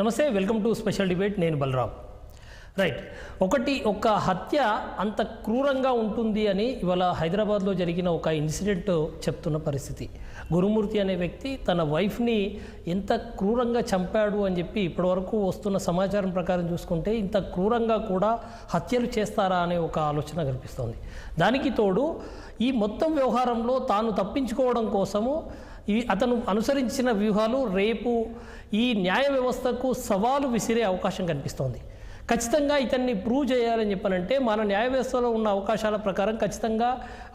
నమస్తే, welcome to special debate. నేను Balaram. Right, ఒక హత్య అంత క్రూరంగా ఉంటుంది అని ఇవాళ హైదరాబాద్లో జరిగిన ఒక ఇన్సిడెంట్ చెప్తున్న పరిస్థితి. గురుమూర్తి అనే వ్యక్తి తన వైఫ్ని ఎంత క్రూరంగా చంపాడు అని చెప్పి ఇప్పటివరకు వస్తున్న సమాచారం ప్రకారం చూసుకుంటే ఇంత క్రూరంగా కూడా హత్యలు చేస్తారా అనే ఒక ఆలోచన కనిపిస్తోంది. దానికి తోడు ఈ మొత్తం వ్యవహారంలో తాను తప్పించుకోవడం కోసము అతను అనుసరించిన వ్యూహాలు రేపు ఈ న్యాయ వ్యవస్థకు సవాలు విసిరే అవకాశం కనిపిస్తోంది. ఖచ్చితంగా ఇతన్ని ప్రూవ్ చేయాలని చెప్పనంటే మన న్యాయ వ్యవస్థలో ఉన్న అవకాశాల ప్రకారం ఖచ్చితంగా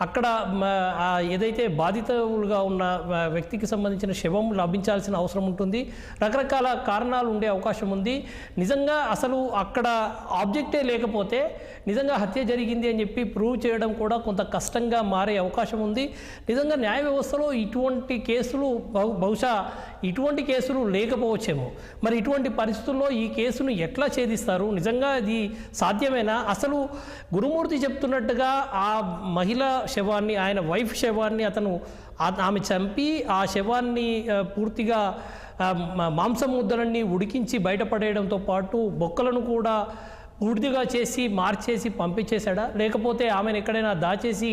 అక్కడ ఏదైతే బాధితులుగా ఉన్న వ్యక్తికి సంబంధించిన శవం లభించాల్సిన అవసరం ఉంటుంది. రకరకాల కారణాలు ఉండే అవకాశం ఉంది. నిజంగా అసలు అక్కడ ఆబ్జెక్టే లేకపోతే నిజంగా హత్య జరిగింది అని చెప్పి ప్రూవ్ చేయడం కూడా కొంత కష్టంగా మారే అవకాశం ఉంది. నిజంగా న్యాయ వ్యవస్థలో ఇటువంటి కేసులు బహుశా ఇటువంటి కేసులు లేకపోవచ్చేమో. మరి ఇటువంటి పరిస్థితుల్లో ఈ కేసును ఎట్లా ఛేదిస్తారు? నిజంగా ఇది సాధ్యమేనా? అసలు గురుమూర్తి చెప్తున్నట్టుగా ఆ మహిళ శవాన్ని, ఆయన వైఫ్ శవాన్ని ఆమె చంపి ఆ శవాన్ని పూర్తిగా మాంసం ముద్దలన్నీ ఉడికించి బయటపడేయడంతో పాటు బొక్కలను కూడా పూర్తిగా చేసి మార్చేసి పంపించేశాడా, లేకపోతే ఆమెను ఎక్కడైనా దాచేసి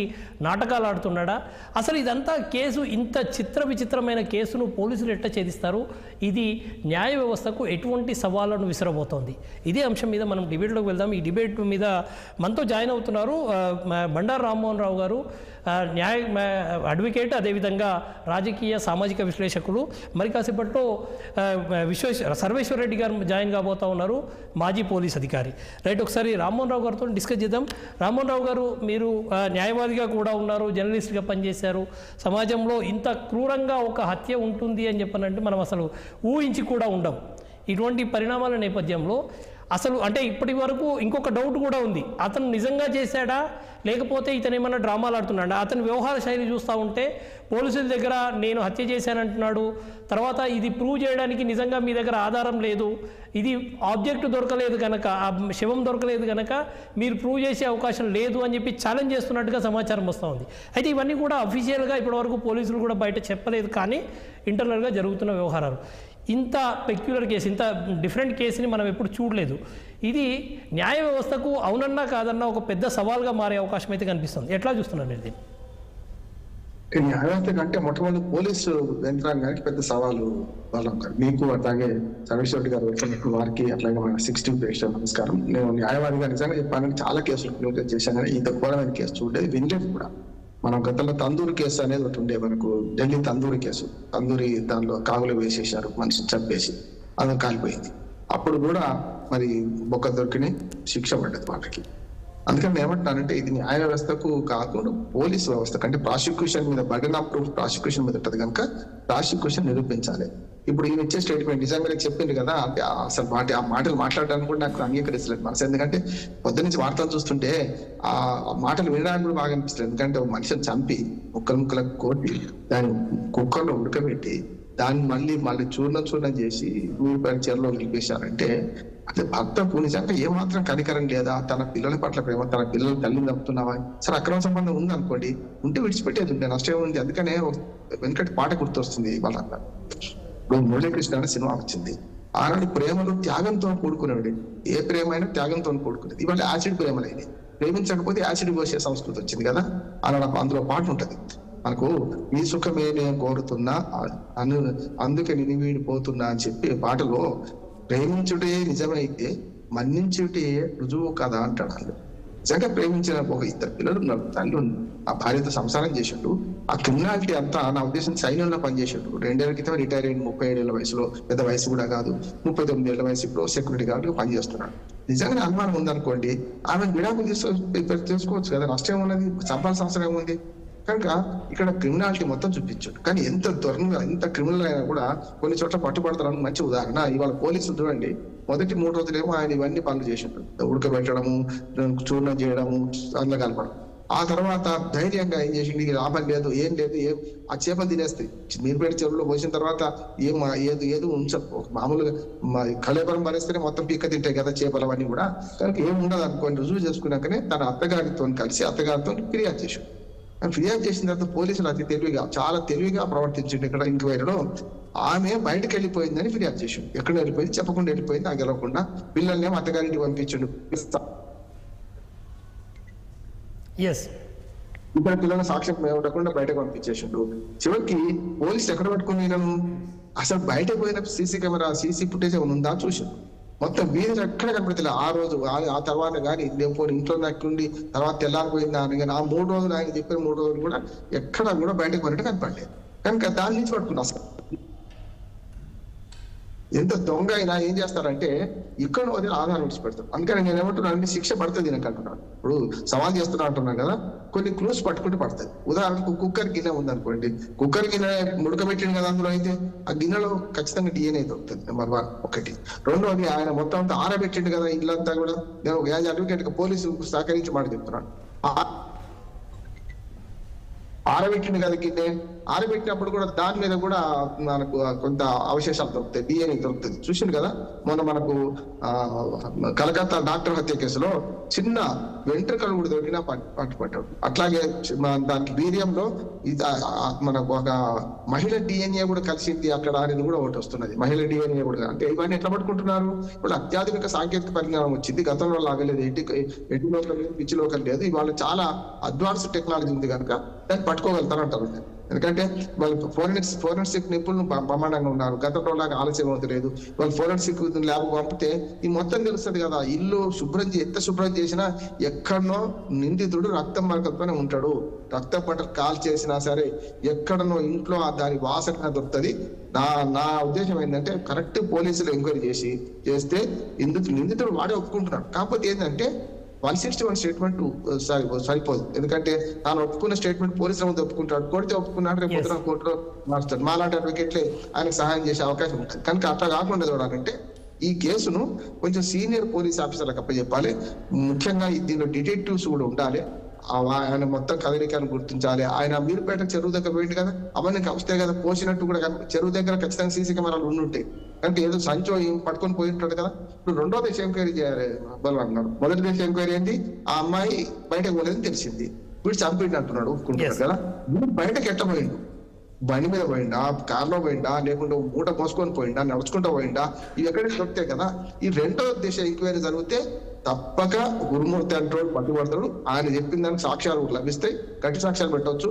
నాటకాలు ఆడుతున్నాడా? అసలు ఇదంతా కేసు, ఇంత విచిత్రమైన కేసును పోలీసులు ఎట్లా ఛేదిస్తారు? ఇది న్యాయ వ్యవస్థకు ఎటువంటి సవాళ్లను విసిరబోతోంది? ఇదే అంశం మీద మనం డిబేట్లోకి వెళ్దాం. ఈ డిబేట్ మీద మనతో జాయిన్ అవుతున్నారు బండారు రామ్మోహన్ రావు గారు, అడ్వకేట్, అదేవిధంగా రాజకీయ సామాజిక విశ్లేషకులు. మరి కాసేపట్లో సర్వేశ్వర రెడ్డి గారు జాయిన్ కాబోతూ ఉన్నారు, మాజీ పోలీస్ అధికారి. రైట్, ఒకసారి రామ్మోహన్ రావు గారితో డిస్కస్ చేద్దాం. రామ్మోహన్ రావు గారు, మీరు న్యాయవాదిగా కూడా ఉన్నారు, జర్నలిస్ట్గా పనిచేశారు. సమాజంలో ఇంత క్రూరంగా ఒక హత్య ఉంటుంది అని చెప్పనంటే మనం అసలు ఊహించి కూడా ఉండం. ఇటువంటి పరిణామాల నేపథ్యంలో అసలు అంటే ఇప్పటి వరకు ఇంకొక డౌట్ కూడా ఉంది. అతను నిజంగా చేశాడా, లేకపోతే ఇతను ఏమన్నా డ్రామాలు ఆడుతున్నాడా? అతని వ్యవహార శైలి చూస్తూ ఉంటే పోలీసుల దగ్గర నేను హత్య చేశానంటున్నాడు, తర్వాత ఇది ప్రూవ్ చేయడానికి నిజంగా మీ దగ్గర ఆధారం లేదు, ఇది ఆబ్జెక్ట్ దొరకలేదు కనుక, ఆ శవం దొరకలేదు కనుక మీరు ప్రూవ్ చేసే అవకాశం లేదు అని చెప్పి ఛాలెంజ్ చేస్తున్నట్టుగా సమాచారం వస్తూ ఉంది. అయితే ఇవన్నీ కూడా అఫీషియల్గా ఇప్పటివరకు పోలీసులు కూడా బయట చెప్పలేదు, కానీ ఇంటర్నల్గా జరుగుతున్న వ్యవహారాలు. ఇంత పెక్యులర్ కేసు, ఇంత డిఫరెంట్ కేసుని మనం ఎప్పుడు చూడలేదు. ఇది న్యాయ వ్యవస్థకు అవునన్నా కాదన్నా ఒక పెద్ద సవాల్గా మారే అవకాశం అయితే కనిపిస్తుంది. ఎట్లా చూస్తున్నారు ఇది? న్యాయ వ్యవస్థ కంటే మొట్టమొదటి పోలీసు యంత్రాంగానికి పెద్ద సవాలు వాళ్ళం కాదు. మీకు అట్లాగే సర్వేశ్వర గారు వచ్చినప్పుడు వారికి, అట్లాగే మన 16 ప్రేక్షకుల నమస్కారం. నేను న్యాయవాదిగా నిజంగా చెప్పాను, చాలా కేసులు చేశాను, కానీ ఇంత ఘోరమైన కేసు చూడలేదు, వినలేదు కూడా. మనం గతంలో తందూరి కేసు అనేది ఒకటి ఉండే, మనకు ఢిల్లీ తందూరి కేసు. తందూరి దానిలో కాగులు వేసేసారు, మనిషిని చంపేసి అది కాలిపోయింది. అప్పుడు కూడా మరి బొక్క దొరికిని శిక్ష పడ్డది వాళ్ళకి. అందుకని ఏమంటున్నానంటే ఇది న్యాయ వ్యవస్థకు కాకుండా పోలీసు వ్యవస్థ కంటే ప్రాసిక్యూషన్ మీద బర్డెన్ ఆఫ్ ప్రూఫ్ ప్రాసిక్యూషన్ మీద ఉంటుంది కనుక ప్రాసిక్యూషన్ నిరూపించాలి. ఇప్పుడు ఈయన ఇచ్చే స్టేట్మెంట్ నిజంగా మీకు చెప్పింది కదా, అంటే అసలు ఆ మాటలు మాట్లాడడానికి కూడా నాకు అంగీకరించలేదు మనసు. ఎందుకంటే పొద్దు నుంచి వార్తలు చూస్తుంటే ఆ మాటలు వినడానికి కూడా బాగా అనిపిస్తుంది. ఎందుకంటే ఒక మనిషిని చంపి ముక్కలకు కోటి దాన్ని కుక్కర్లో ఉడకబెట్టి దాన్ని మళ్ళీ చూర్ణం చేసి ఊరిపైన చీరలో నిలిపేశారంటే అంటే భర్తకు నిజంగా ఏమాత్రం కనికరం లేదా? తన పిల్లల పట్ల ప్రేమ, తన పిల్లలు తల్లిని చంపుతున్నావా? సరే అక్రమ సంబంధం ఉంది అనుకోండి, ఉంటే విడిచిపెట్టేది ఉంటే నష్టం ఉంది. అందుకనే వెనకటి పాట గుర్తొస్తుంది వాళ్ళ. ఇప్పుడు మురళీకృష్ణ అనే సినిమా వచ్చింది. ఆనాడు ప్రేమలు త్యాగంతో కూడుకునేది. ఏ ప్రేమ అయినా త్యాగంతో కూడుకునేది. ఇవాళ యాసిడ్ ప్రేమలైంది. ప్రేమించకపోతే యాసిడ్ పోసే సంస్కృతి వచ్చింది కదా. అలా అందులో పాట ఉంటది మనకు, ఈ సుఖమే నేను కోరుతున్నా అందుకే నేను వీడిపోతున్నా అని చెప్పి పాటలో ప్రేమించుటే నిజమైతే మన్నించుటే రుజువు కదా అంటాడు. నిజంగా ప్రేమించిన ఒక ఇద్దరు పిల్లలు ఉన్నారు, తల్లి ఆ భార్యతో సంసారం చేసిండు. ఆ క్రిమినాలిటీ అంతా నా ఉద్దేశం సైన్యంలో పనిచేసాడు. 2 ఏళ్ల క్రితం రిటైర్ అయిన 37 ఏళ్ల వయసులో, పెద్ద వయసు కూడా కాదు, 39 ఏళ్ల వయసు, ఇప్పుడు సెక్యూరిటీ గార్డుగా పనిచేస్తున్నాడు. నిజంగా అనుమానం ఉందనుకోండి, ఆమె విడాకులు తీసుకోవచ్చు కదా, నష్టం ఉన్నది, చంపాల్సిన అవసరం ఏముంది? కనుక ఇక్కడ క్రిమినాలిటీ మొత్తం చూపించాడు. కానీ ఎంత దొరంగా, ఎంత క్రిమినల్ అయినా కూడా కొన్ని చోట్ల పట్టుబడతారని మంచి ఉదాహరణ. ఇవాళ పోలీసులు చూడండి, మొదటి 3 రోజులేమో ఆయన ఇవన్నీ పనులు చేసిండు, ఉడకబెట్టడము, చూర్ణం చేయడము, అందులో కలపడం. ఆ తర్వాత ధైర్యంగా ఏం చేసిండు, లాభం లేదు, ఏం లేదు, ఆ చేపలు తినేస్తాయి. మీరుపేట చెరువులో పోసిన తర్వాత ఏదో మామూలుగా కళేబరం పరేస్తేనే మొత్తం పీక్క తింటాయి కదా చేపలు అవన్నీ కూడా. కనుక ఏం ఉండదు అనుకోని రుజువు చేసుకున్నాకనే తన అత్తగారితో కలిసి అత్తగారితో ఫిర్యాదు చేశాడు. ఫిర్యాదు చేసిన తర్వాత పోలీసులు అతి తెలివిగా, చాలా తెలివిగా ప్రవర్తించింది ఇక్కడ ఎంక్వైరీలో. ఆమె బయటకు వెళ్ళిపోయిందని ఫిర్యాదు చేసిండు. ఎక్కడ వెళ్ళిపోయింది చెప్పకుండా వెళ్ళిపోయింది, నాకు గెలవకుండా. పిల్లల్ని అత్తగారింటికి పంపించిండు. ఎస్, ఇద్దరు పిల్లల సాక్ష్యం ఉండకుండా బయటకు పంపించేసిండు. చివరికి పోలీసులు ఎక్కడ పట్టుకుని వీళ్ళను అసలు బయటకు పోయిన సీసీ ఫుటేజ్ ఏమైనా ఉందా చూసిండు. మొత్తం వీధులు ఎక్కడ కనపడతలే ఆ రోజు. ఆ తర్వాత కానీ లేకపోతే ఇంట్లో నక్కుండి తర్వాత తెల్లారిపోయిందా అని కానీ ఆ 3 రోజులు ఆయన చెప్పిన 3 రోజులు కూడా ఎక్కడ కూడా బయటకు పోయినట్టు కనపడలేదు. కనుక దాని నుంచి పట్టుకున్నా. అసలు ఎంత దొంగ అయినా ఏం చేస్తారంటే ఇక్కడ వదిలి ఆధారం విడిచిపెడతారు. అందుకని నేను ఏమంటున్నాను, శిక్ష పడుతుంది నాకు అంటున్నాను. ఇప్పుడు సవాల్ చేస్తున్నా అంటున్నాను కదా, కొన్ని క్లూస్ పట్టుకుంటే పడుతుంది. ఉదాహరణకు కుక్కర్ గిన్నె ఉందనుకోండి, కుక్కర్ గిన్నె ఉడకబెట్టింది కదా, అందులో అయితే ఆ గిన్నెలో ఖచ్చితంగా DNA దొరుకుతుంది. నెంబర్ 1 ఒకటి. రెండోది ఆయన మొత్తం అంతా ఆరబెట్టిండు కదా ఇల్లంతా కూడా. నేను యాజ్ అడ్వకేట్ పోలీసు సహకరించి మాట చెప్తున్నాను. ఆరబెట్టిండు కదా గిన్నె, ఆరబెట్టినప్పుడు కూడా దాని మీద కూడా మనకు కొంత అవశేషాలు దొరుకుతాయి, DNA దొరుకుతుంది. చూసిండు కదా మొన్న మనకు కలకత్తా డాక్టర్ హత్య కేసులో చిన్న వెంట్రుకలు కూడా దొరికినా పట్టుపట్టాడు. అట్లాగే దానికి వీర్యంలో మనకు ఒక మహిళ DNA కూడా కలిసింది అక్కడ అనేది కూడా ఒకటి వస్తున్నది. మహిళ DNA కూడా. అంటే ఇవన్నీ ఎట్లా పట్టుకుంటున్నారు? ఇప్పుడు అత్యాధునిక సాంకేతిక పరిజ్ఞానం వచ్చింది. గతంలో లాగలేదు, ఎటు లోకల్ లేదు, పిచ్చి లోకల్ లేదు. ఇవాళ చాలా అడ్వాన్స్ టెక్నాలజీ ఉంది కనుక దాన్ని పట్టుకోగలుగుతారంటారు. ఎందుకంటే వాళ్ళు ఫోరెన్సిక్ నిపుణులు బ్రహ్మాండంగా ఉన్నారు. గతంలో లాగా ఆలస్యం అవుతలేదు. వాళ్ళు ఫోరెన్సిక్ ల్యాబ్ పంపితే ఈ మొత్తం తెలుస్తుంది కదా. ఇల్లు ఎంత శుభ్రం చేసినా ఎక్కడనో నిందితుడు రక్తం మరకతోనే ఉంటాడు. రక్తం పట్ల కాల్ చేసినా సరే ఎక్కడనో ఇంట్లో దాని వాసన దొరుకుతుంది. నా ఉద్దేశం ఏంటంటే కరెక్ట్ పోలీసులు ఎంక్వైరీ చేస్తే నిందితుడు వాడే ఒప్పుకుంటున్నాడు. కాకపోతే ఏంటంటే 161 స్టేట్మెంట్ సరిపోదు. ఎందుకంటే తాను ఒప్పుకున్న స్టేట్మెంట్ పోలీసుల ముందు ఒప్పుకుంటాడు. కొడితే ఒప్పుకున్నాడు, రేపు పొద్దున కోర్టులో మారుస్తాడు. మాలాంటి అడ్వకేట్లే ఆయనకు సహాయం చేసే అవకాశం ఉంటుంది. కనుక అట్లా కాకుండా చూడాలంటే ఈ కేసును కొంచెం సీనియర్ పోలీస్ ఆఫీసర్లకు అప్పచెప్పాలి. ముఖ్యంగా దీనిలో డిటెక్టివ్స్ కూడా ఉండాలి. ఆయన మొత్తం కదలికను గుర్తించాలి. ఆయన మీరుపేట చెరువు దగ్గర పోయింది కదా, అవన్నీ వస్తాయి కదా, పోసినట్టు కూడా చెరువు దగ్గర ఖచ్చితంగా సీసీ కెమెరాలు ఉండుంటాయి. అంటే ఏదో సంచో పట్టుకొని పోయి ఉంటాడు కదా. ఇప్పుడు రెండో దేశ ఎంక్వైరీ చేయాలి బలరాం గారు. మొదటి దేశ ఎంక్వైరీ ఏంటి, ఆ అమ్మాయి బయటకు పోలేదని తెలిసింది, వీడు చంపిండు అంటున్నాడు, ఒప్పుకుంటున్నాడు కదా. వీడు బయటకు ఎట్ట పోయిండు? బండి మీద పోయిండా, కార్లో పోయిండా, లేకుంటే మూట మోసుకొని పోయిండా, నడుచుకుంటూ పోయిండా? ఇవి ఎక్కడికి దొరుకుతాయి కదా. ఈ రెండో దేశ ఎంక్వైరీ జరిగితే తప్పక గురుమూర్తి అంటాడు, పట్టుబడతాడు. ఆయన చెప్పిన దానికి సాక్ష్యాలు లభిస్తాయి, గట్టి సాక్ష్యాలు పెట్టవచ్చు.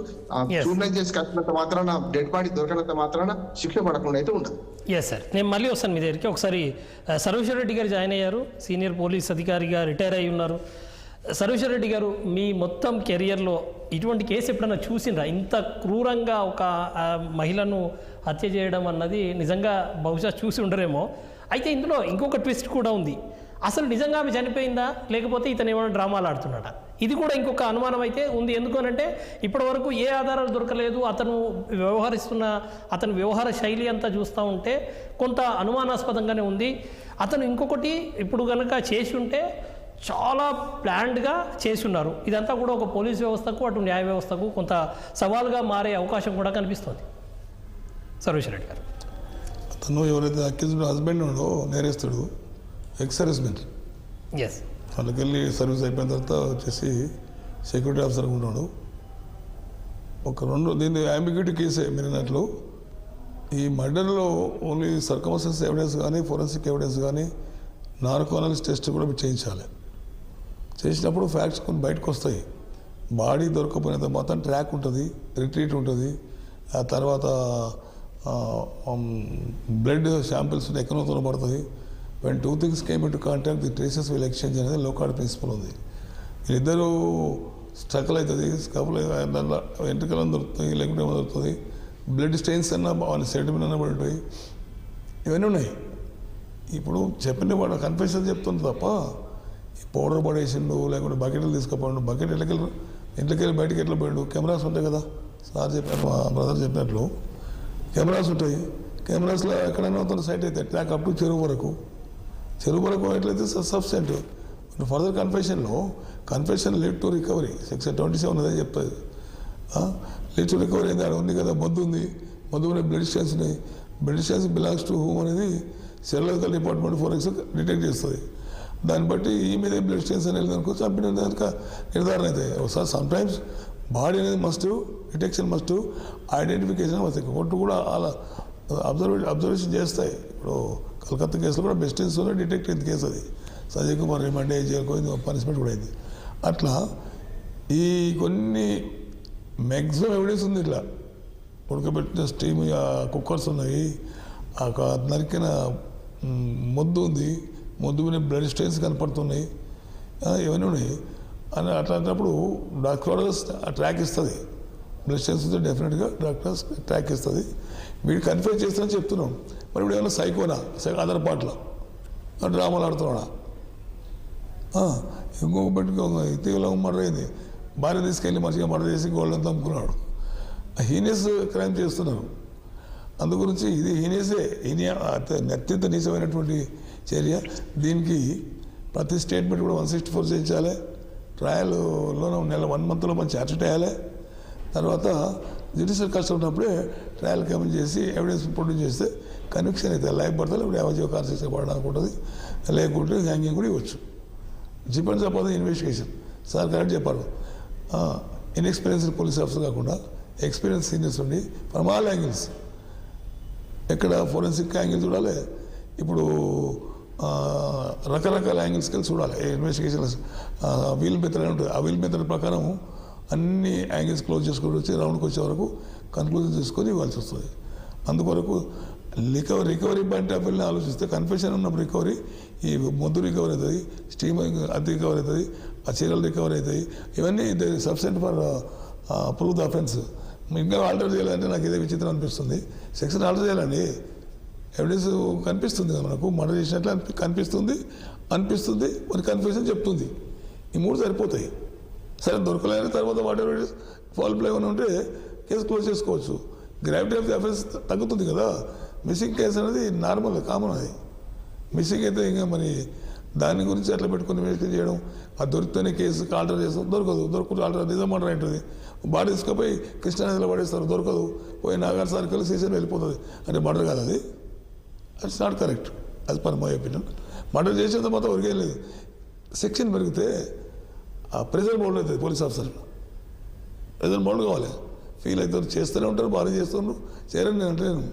సూసైడ్ చేసి కట్టినంత మాత్రాన, డెడ్ బాడీ దొరికినంత మాత్రాన శిక్ష పడకుండా అయితే ఉండదు. ఎస్ సార్, నేను మళ్ళీ వస్తాను మీ దగ్గరికి. ఒకసారి సర్వేశ్వర రెడ్డి గారు జాయిన్ అయ్యారు, సీనియర్ పోలీస్ అధికారిగా రిటైర్ అయి ఉన్నారు. సర్వేశ్వర రెడ్డి గారు, మీ మొత్తం కెరియర్లో ఇటువంటి కేసు ఎప్పుడైనా చూసిండ్రా? ఇంత క్రూరంగా ఒక మహిళను హత్య చేయడం అన్నది నిజంగా బహుశా చూసి ఉండరేమో. అయితే ఇందులో ఇంకొక ట్విస్ట్ కూడా ఉంది. అసలు నిజంగా ఆమె చనిపోయిందా, లేకపోతే ఇతను ఏమైనా డ్రామాలు ఆడుతున్నాడా? ఇది కూడా ఇంకొక అనుమానం అయితే ఉంది. ఎందుకనంటే ఇప్పటి వరకు ఏ ఆధారాలు దొరకలేదు. అతను వ్యవహార శైలి అంతా చూస్తూ ఉంటే కొంత అనుమానాస్పదంగానే ఉంది. అతను ఇంకొకటి ఇప్పుడు కనుక చేసి ఉంటే చాలా ప్లాన్డ్గా చేసి ఉన్నారు. ఇదంతా కూడా ఒక పోలీస్ వ్యవస్థకు, అటు న్యాయ వ్యవస్థకు కొంత సవాల్గా మారే అవకాశం కూడా కనిపిస్తుంది. సర్వేశ్వర రెడ్డి గారు, అతను ఎవరైతే అక్యూజ్డ్ హస్బెండ్ ఉండో నేరేస్తాడు, ఎక్స్ సర్వీస్మెన్, ఎస్, వాళ్ళకి వెళ్ళి సర్వీస్ అయిపోయిన తర్వాత వచ్చేసి సెక్యూరిటీ ఆఫీసర్గా ఉన్నాడు. దీన్ని అంబిగ్యూటీ కేసే మీరు అన్నట్లు. ఈ మర్డర్లో ఓన్లీ సర్కమ్స్టెన్స్ ఎవిడెన్స్ కానీ, ఫోరెన్సిక్ ఎవిడెన్స్ కానీ, నార్కోనాలజిస్ట్ టెస్ట్ కూడా చేయించాలి. చేసినప్పుడు ఫ్యాక్ట్స్ కొన్ని బయటకు వస్తాయి. బాడీ దొరకకపోయినంత మాత్రం ట్రాక్ ఉంటుంది, రిట్రీట్ ఉంటుంది. ఆ తర్వాత బ్లడ్ శాంపిల్స్ ఎక్కడో పడుతుంది. When 2 things came into contact, the traces will exchange అనేది లోకార్డ్ ప్రిన్సిపల్ ఉంది. వీళ్ళిద్దరూ స్ట్రగుల్ అవుతుంది, స్కపుల్ దాంట్లో వెంట్రుకలను దొరుకుతుంది, లేకుంటే ఏమో దొరుకుతుంది, బ్లడ్ స్టెయిన్స్ అన్నా వాళ్ళ సెంటిమెంట్ అన్నా పడుతుంది. ఇవన్నీ ఉన్నాయి. ఇప్పుడు చెప్పిన వాడు కన్ఫెషన్ చెప్తుంది తప్ప ఈ పౌడర్ పడేసిండు, లేకుంటే బకెట్లు తీసుకుపోయాడు. బకెట్ ఇంట్లోకెళ్ళి బయటకి ఎట్లా పోయాడు? కెమెరాస్ ఉంటాయి కదా, సార్ చెప్పారు, మా బ్రదర్ చెప్పినట్లు కెమెరాస్ ఉంటాయి. కెమెరాస్లో ఎక్కడైనా అవుతున్న సైట్ అయితే ట్రాక్ అప్ టు చెరువు వరకు ఎట్లయితే subsequent. Further confession lead to recovery, section 27 అదే చెప్తుంది. లీడ్ టు రికవరీ అయితే ఆడ ఉంది కదా, మద్దు ఉంది, మద్దు ఉన్న బ్లడ్ స్టెయిన్స్ ఉన్నాయి. Blood stains belongs to whom అనేది సెరలాజికల్ డిపార్ట్మెంట్ ఫోరెన్సిక్ డిటెక్ట్ చేస్తుంది. దాన్ని బట్టి ఈ మీద బ్లడ్ స్టెయిన్స్ అనేది అనుకో చంపిన కనుక నిర్ధారణ అవుతాయి. ఒకసారి సమ్టైమ్స్ బాడీ అనేది must, detection must, identification must. Court కూడా అలా అబ్జర్వేషన్ చేస్తాయి. ఇప్పుడు కలకత్తా కేసులో కూడా బెస్ట్ ఇన్స్లోనే డిటెక్ట్ అయింది కేసు. అది సంజయ్ కుమార్ రిమాండ్ జైలుకోయింది, పనిష్మెంట్ కూడా అయింది. అట్లా ఈ కొన్ని మ్యాక్సిమం ఎవిడెన్స్ ఉంది. ఇట్లా ఉడకబెట్టిన స్టీమ్ కుక్కర్స్ ఉన్నాయి, నరికిన మొద్దు ఉంది, మొద్దు మీద బ్లడ్ స్టెయిన్స్ కనపడుతున్నాయి, ఇవన్నీ ఉన్నాయి అని అట్లాంటప్పుడు డాక్టర్స్ ట్రాక్ ఇస్తుంది. బ్లడ్ స్టెయిన్స్ ఉంటే డెఫినెట్గా డాక్టర్స్ ట్రాక్ ఇస్తుంది. వీడు కన్ఫ్యూజ్ చేస్తానని చెప్తున్నాం. మరి ఇప్పుడు ఏమైనా సైకోనా, అదర్ పాటలో డ్రామాలు ఆడుతున్నాడా? ఇంకొక పెట్టుకో ఇటీవల మర్డర్ అయింది, భార్య తీసుకెళ్ళి మంచిగా మర్డర్ చేసి గోల్డ్ అంతా అమ్ముకున్నాడు. హీనియస్ క్రైమ్ చేస్తున్నారు. అందు గురించి ఇది అత్యంత నీచమైనటువంటి చర్య. దీనికి ప్రతి స్టేట్మెంట్ కూడా 164 చేయించాలి. ట్రయల్లో నెల 1 మంత్లో మనం ఛార్జ్ షీట్ వేయాలి. తర్వాత జ్యుడిషియల్ కస్టడీ ఉన్నప్పుడే ట్రయల్ కమిట్ చేసి ఎవిడెన్స్ ప్రొడ్యూస్ చేస్తే కన్విక్షన్ అయితే లైఫ్ పడతారు, ఇప్పుడు యావజీవ కాన్సెప్ట్ పడడానికి ఉంటుంది, లేకుంటే హ్యాంగింగ్ కూడా ఇవ్వచ్చు. Depends upon the investigation. Sir correct చెప్పారు. ఇన్ఎక్స్పీరియన్స్డ్ పోలీస్ ఆఫీసర్ కాకుండా ఎక్స్పీరియన్స్ సీనియర్స్ ఉండి ఫ్రమ్ ఆల్ యాంగిల్స్, ఎక్కడ ఫోరెన్సిక్ యాంగిల్ చూడాలి, ఇప్పుడు రకరకాల యాంగిల్స్కి వెళ్ళి చూడాలి. ఇన్వెస్టిగేషన్ వీల్ మెథడ్ ఉంటుంది. ఆ వీల్ మెథడ్ ప్రకారం అన్ని యాంగిల్స్ క్లోజ్ చేసుకొని వచ్చి రౌండ్కి వచ్చే వరకు కన్క్లూజన్ తీసుకొని ఇవ్వాల్సి వస్తుంది. అందుకొరకు రికవరీ పాయింట్ ఆఫ్ వ్యూని ఆలోచిస్తే కన్ఫెషన్ ఉన్నప్పుడు రికవరీ, ఈ మొద్దు రికవరీ అవుతుంది, స్టీమ్ అది రికవరీ అవుతుంది, ఆ చీరలు రికవరీ అవుతాయి. ఇవన్నీ సబ్స్టెంట్ ఫర్ ప్రూవ్ ద అఫెన్స్. ఇంకా ఆల్టర్ చేయాలంటే నాకు ఇదే విచిత్రం అనిపిస్తుంది. సెక్షన్ ఆల్టర్ చేయాలండి, ఎవిడెన్స్ కనిపిస్తుంది కదా మనకు, మర్డర్ చేసినట్లు అనిపిస్తుంది, మరి కన్ఫ్యూజన్ చెప్తుంది. ఈ 3 సరిపోతాయి. సరే దొరకలేని తర్వాత వాట్ ఎవర్ ఫాల్ ప్లే అని ఉంటే కేసు క్లోజ్ చేసుకోవచ్చు. గ్రావిటీ ఆఫ్ ది అఫెన్స్ తగ్గుతుంది కదా. మిస్సింగ్ కేసు అనేది నార్మల్, కామన్. అది మిస్సింగ్ అయితే ఇంకా మరి దాని గురించి అట్లా పెట్టుకుని ఇన్వెస్టిగేట్ చేయడం, అది దొరికితేనే కేసుకి ఆల్టర్ చేస్తాం, దొరకదు ఆల్టర్ నిజం మర్డర్ అవుతుంది. బాడీ తీసుకుపోయి కృష్ణానదిలో పడేస్తారు, దొరకదు, పోయి నాగార్ సర్కిల్ సీజన్ వెళ్ళిపోతుంది. అంటే మర్డర్ కాదు అది, it's not correct as per my opinion. Murder చేసేంత మాత్రం ఒరిగే లేదు. సెక్షన్ పెరిగితే ఆ ప్రెజర్ మోడ్ అవుతుంది పోలీస్ ఆఫీసర్. ప్రెజర్ మోడ్ కావాలి, ఫీల్ అవుతారు, చేస్తూనే ఉంటారు, బాగా చేస్తున్నారు, చేయరని నేను అంటే నేను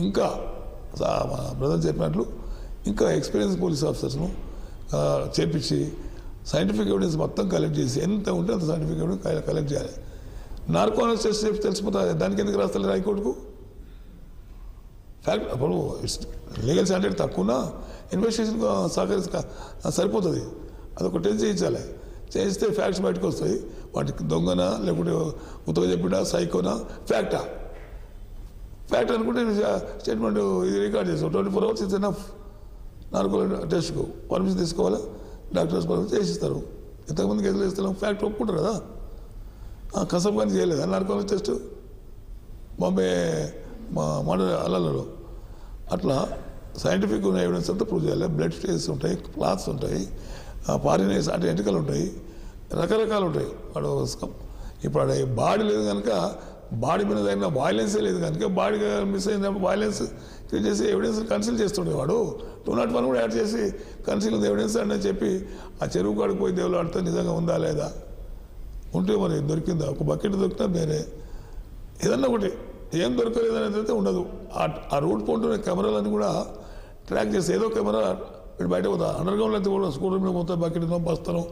ఇంకా మా బ్రదర్ చెప్పినట్లు ఇంకా ఎక్స్పీరియన్స్ పోలీస్ ఆఫీసర్స్ను చేపించి సైంటిఫిక్ ఎవిడెన్స్ మొత్తం కలెక్ట్ చేసి ఎంత ఉంటే అంత సైంటిఫిక్ ఎవిడెన్స్ కలెక్ట్ చేయాలి. నార్కో అనాలిసిస్ టెస్ట్ చేసి తెలిసిపోతుంది. దానికి ఎందుకు రాస్తారు హైకోర్టుకు? ఫ్యాక్ట్ అప్పుడు లీగల్ స్టాండర్డ్ తక్కువనా ఇన్వెస్టిగేషన్ సరిపోతుంది. అదొక టెస్ట్ చేయించాలి. చేయిస్తే ఫ్యాక్ట్స్ బయటకు వస్తాయి. వాటికి దొంగనా లేకుంటే ఉత్తగా చెప్పినా సైకోనా ఫ్యాక్ట్ అనుకుంటే స్టేట్మెంట్ ఇది రికార్డ్ చేస్తాం. 24 hours ఇట్స్ ఎనఫ్. నార్కో టెస్ట్కు పర్మిషన్ తీసుకోవాలా, డాక్టర్స్ పర్మిషన్ చేసిస్తారు. ఎంతమంది కేసులు ఇస్తున్నాం, ఫ్యాక్ట్ ఒప్పుకుంటారు కదా. కసబ్ కానీ చేయలేదా నార్కో టెస్ట్ బాంబే మోడల్ అల్లలో? అట్లా సైంటిఫిక్ ఉన్న ఎవిడెన్స్ అంతా ప్రూవ్ చేయాలి. బ్లడ్ స్టేన్స్ ఉంటాయి, క్లాత్స్ ఉంటాయి, పారినేస్ అంటే ఎంటికలు ఉంటాయి, రకరకాలు ఉంటాయి. వాడు ఇప్పుడు ఆడ బాడీ లేదు కనుక, బాడీ మీద అయిన వైలెన్సే లేదు కనుక బాడీ మిస్ అయినప్పుడు వైలెన్స్ క్రియేట్ చేసి ఎవిడెన్స్ కన్సిల్ చేస్తుండే వాడు. 201 కూడా యాడ్ చేసి కన్సిల్ ఎవిడెన్స్ అని చెప్పి ఆ చెరువు కాడికి పోయి దేవుళ్ళు ఆడితే నిజంగా ఉందా లేదా, ఉంటే మరి దొరికిందా, ఒక బకెట్ దొరికినా వేరే ఏదన్నా ఒకటి, ఏం దొరకలేదు అనేది అయితే ఉండదు. ఆ రూట్ పోంటున్న కెమెరాలన్నీ కూడా ట్రాక్ చేస్తే ఏదో కెమెరా వీడు బయట పోతా అండర్గ్రౌండ్లో అయితే కూడా స్కూటర్ మీద పోతా బకెట్ బస్తాను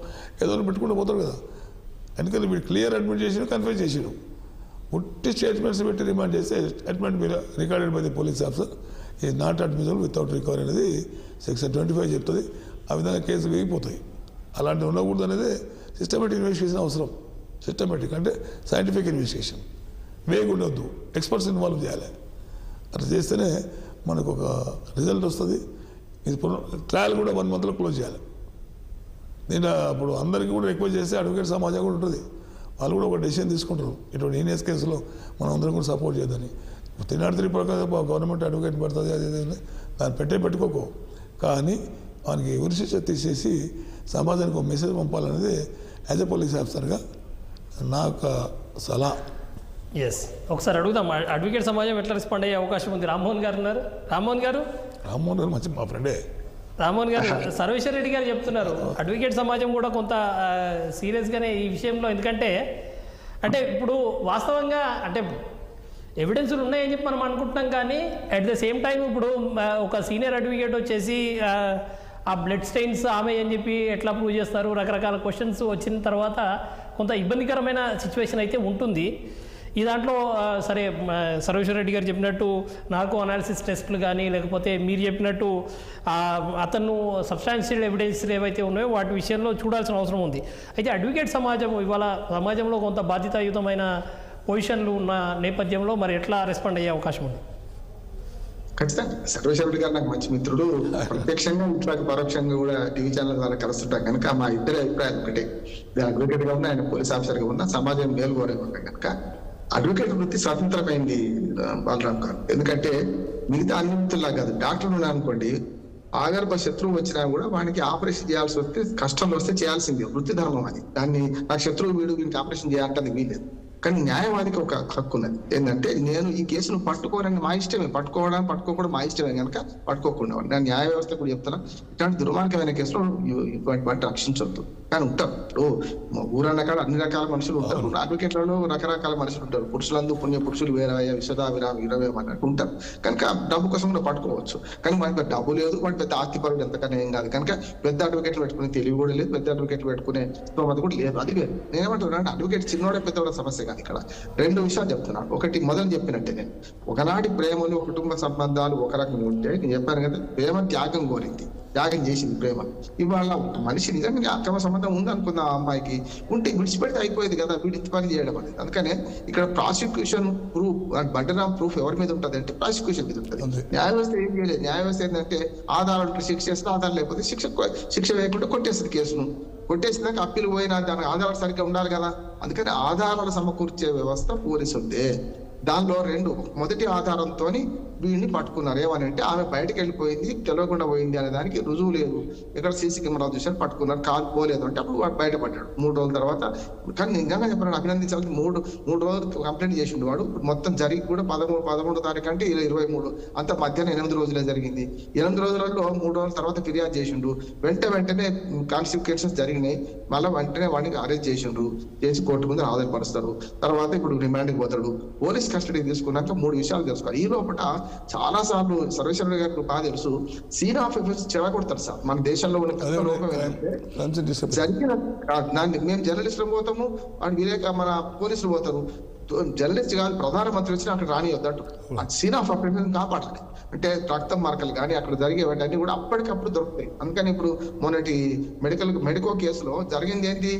ఏదో పెట్టుకుంటూ పోతారు కదా. ఎందుకంటే వీడు క్లియర్ అడ్మిట్ చేసి కన్ఫ్యూజ్ చేసాడు. పుట్టి స్టేట్మెంట్స్ పెట్టి రిమాండ్ చేస్తే statement recorded by the police officer is not admissible without recovery అనేది సెక్షన్ 25 చెప్తుంది. ఆ విధంగా కేసులు వేగిపోతాయి. అలాంటివి ఉండకూడదు అనేది సిస్టమేటిక్ ఇన్వెస్టిగేషన్ అవసరం. సిస్టమేటిక్ అంటే సైంటిఫిక్ ఇన్వెస్టిగేషన్, వేగి ఉండొద్దు, ఎక్స్పర్ట్స్ ఇన్వాల్వ్ చేయాలి. అట్లా చేస్తేనే మనకు ఒక రిజల్ట్ వస్తుంది. ఇది ట్రయల్ కూడా 1 monthలో క్లోజ్ చేయాలి. నేను అప్పుడు అందరికీ కూడా రిక్వెస్ట్ చేస్తే అడ్వకేట్ సమాజం కూడా ఉంటుంది, వాళ్ళు కూడా ఒక డెసిషన్ తీసుకుంటారు. ఇటువంటి ఈనియస్ కేసులో మనం అందరం కూడా సపోర్ట్ చేయదని. 303 ప్రకారం గవర్నమెంట్ అడ్వకేట్ పడుతుంది, అది దాన్ని పెట్టుకోకు, కానీ వానికి ఉరిశిక్ష తీసేసి సమాజానికి ఒక మెసేజ్ పంపాలనేది యాజ్ ఎ పోలీస్ ఆఫీసర్గా నా యొక్క సలహా. ఎస్, ఒకసారి అడుగుదాం అడ్వకేట్ సమాజం ఎట్లా రెస్పాండ్ అయ్యే అవకాశం ఉంది. రామ్మోహన్ గారు ఉన్నారు. రామ్మోహన్ గారు మంచి మా ఫ్రెండే. రామ్మోహన్ గారు, సర్వేశ్వర్ రెడ్డి గారు చెప్తున్నారు అడ్వకేట్ సమాజం కూడా కొంత సీరియస్గానే ఈ విషయంలో, ఎందుకంటే అంటే ఇప్పుడు వాస్తవంగా అంటే ఎవిడెన్స్లు ఉన్నాయని చెప్పి మనం అనుకుంటున్నాం, కానీ అట్ ద సేమ్ టైం ఇప్పుడు ఒక సీనియర్ అడ్వకేట్ వచ్చేసి ఆ బ్లడ్ స్టెయిన్స్ ఆమె అని చెప్పి ఎట్లా ప్రూవ్ చేస్తారు, రకరకాల క్వశ్చన్స్ వచ్చిన తర్వాత కొంత ఇబ్బందికరమైన సిచ్యువేషన్ అయితే ఉంటుంది. ఈ దాంట్లో సరే సర్వేశ్వర రెడ్డి గారు చెప్పినట్టు నార్కో అనాలిసిస్ టెస్టులు కానీ, లేకపోతే మీరు చెప్పినట్టు అతను సబ్స్టాన్షియల్ ఎవిడెన్స్లు ఏవైతే ఉన్నాయో వాటి విషయంలో చూడాల్సిన అవసరం ఉంది. అయితే అడ్వకేట్ సమాజం ఇవాళ సమాజంలో కొంత బాధ్యతాయుతమైన పొజిషన్లు ఉన్న నేపథ్యంలో మరి ఎట్లా రెస్పాండ్ అయ్యే అవకాశం ఉంది? ఖచ్చితంగా సర్వేశ్వరుడు గారు నాకు మంచి మిత్రుడు, ప్రత్యక్షంగా ఇట్లా పరోక్షంగా కూడా టీవీ ఛానల్ ద్వారా కలుస్తుంటాం కనుక మా ఇద్దరి అభిప్రాయాలు ఒకటే. అడ్వకేట్ గా ఉన్నా, ఆయన పోలీస్ ఆఫీసర్ గా ఉన్నా, సమాజం మేలు కోరే ఉంటాం కనుక అడ్వకేట్ వృత్తి స్వతంత్రమైంది బాలరామ్ గారు. ఎందుకంటే మిగతా అన్ని వృత్తుల్లా కాదు, డాక్టర్లు ఉన్నా అనుకోండి, ఆగర్భ శత్రువు వచ్చినా కూడా వానికి ఆపరేషన్ చేయాల్సి వస్తే, కష్టం వస్తే చేయాల్సింది, వృత్తి ధర్మం అది. దాన్ని నాకు శత్రువు వీడు వీనికి ఆపరేషన్ చేయాలంటే వీలేదు. కానీ న్యాయవాదికి ఒక హక్కు ఉన్నది, ఏంటంటే నేను ఈ కేసును పట్టుకోవాలని మా ఇష్టమే, పట్టుకోకూడదు మా ఇష్టమే కనుక పట్టుకోకుండా. నేను న్యాయ వ్యవస్థ కూడా చెప్తున్నా, ఇట్లాంటి దుర్మార్గమైన కేసులో వాటి రక్షించవద్దు. కానీ ఉంటారు, ఇప్పుడు ఊరన్న కాడ అన్ని రకాల మనుషులు ఉంటారు, అడ్వకేట్లలో రకరకాల మనుషులు ఉంటారు. పురుషులందు పుణ్య పురుషులు వేరవయ్య విశ్వదావిరామ ఇరవై అన్నట్టు ఉంటారు. కనుక డబ్బు కోసం కూడా పట్టుకోవచ్చు. కానీ వాడికి డబ్బు లేదు, వాడి పెద్ద ఆస్తిపరుడు ఎంతకన్నా ఏం కాదు. కనుక పెద్ద అడ్వకేట్లు పెట్టుకునే తెలివి కూడా లేదు, పెద్ద అడ్వకేట్లు పెట్టుకునే స్తోమత కూడా లేదు. అది వేరు. నేనేమంటున్నా అంటే అడ్వకేట్ చిన్నోడే పెద్దోడ సమస్య కాదు. ఇక్కడ రెండు విషయాలు చెప్తున్నాను. ఒకటి మొదలు చెప్పినట్టే, నేను ఒకనాటి ప్రేమలు కుటుంబ సంబంధాలు ఒక రకంగా ఉంటే, నేను చెప్పాను కదా, ప్రేమ త్యాగం కోరింది, త్యాగం చేసింది ప్రేమ. ఇవాళ మనిషి నిజంగా అక్రమ సంబంధం ఉంది అనుకున్న ఆ అమ్మాయికి ఉంటే విడిచిపెడితే అయిపోయేది కదా, వీడి పని చేయడం అనేది. అందుకనే ఇక్కడ prosecution proof, burden of proof ఎవరి మీద ఉంటుంది అంటే ప్రాసిక్యూషన్ మీద ఉంటుంది. న్యాయ వ్యవస్థ ఏం చేయలేదు. న్యాయ వ్యవస్థ ఏంటంటే ఆధారాలు శిక్ష చేస్తే, ఆధారం లేకపోతే శిక్ష వేయకుండా కొట్టేస్తుంది కేసును. కొట్టేసినాక అప్పీలు పోయినా దానికి ఆధారాలు సరిగ్గా ఉండాలి కదా. అందుకని ఆధారాలు సమకూర్చే వ్యవస్థ పోలీసు ఉంది. దానిలో రెండు, మొదటి ఆధారంతో వీడిని పట్టుకున్నారు. ఏమని అంటే ఆమె బయటకు వెళ్ళిపోయింది, తెలియకుండా పోయింది అనే దానికి రుజువు లేదు. ఇక్కడ సీసీ కెమెరా చూసారు, పట్టుకున్నారు, కాదు పోలేదు అంటే అప్పుడు వాడు బయటపడ్డాడు 3 రోజుల తర్వాత. కానీ నిజంగా చెప్పాను, అభినందించాలని 3 రోజులు కంప్లైంట్ చేసిండు వాడు. మొత్తం జరిగి కూడా 13 తారీఖు అంటే 23, అంత మధ్యాహ్నం 8 రోజులే జరిగింది. 8 రోజులలో 3 రోజుల తర్వాత ఫిర్యాదు చేసిండు. వెంటనే కాన్సిక్వెన్సెస్ జరిగినాయి. మళ్ళీ వెంటనే వాడిని అరెస్ట్ చేసిండ్రు, చేసి కోర్టు ముందు హాజరుపరుస్తారు. తర్వాత ఇప్పుడు రిమాండ్కి పోతాడు. పోలీస్ కస్టడీ తీసుకున్నాక 3 విషయాలు తెలుసుకోవాలి. ఈ లోపల చాలా సార్లు సర్వేశ్వర గారికి బాగా తెలుసు, సీన్ ఆఫ్ ఎఫెక్ట్స్ చెడగొడతారు సార్. మన దేశంలో ఉన్న లోపం ఏంటంటే, జరిగిన మేము జర్నలిస్టులు పోతాము, వాడు మన పోలీసులు పోతారు. జర్నలిస్ట్ కాదు, ప్రధానమంత్రి వచ్చినా అక్కడ రానియొద్దంటు. సీన్ ఆఫ్ ఎఫెక్ట్స్ కాపాడాలి. అంటే రక్తం మార్కలు కానీ అక్కడ జరిగేవన్నీ కూడా అప్పటికప్పుడు దొరుకుతాయి. అందుకని ఇప్పుడు మొన్నటి మెడికో కేసులో జరిగింది ఏంటి,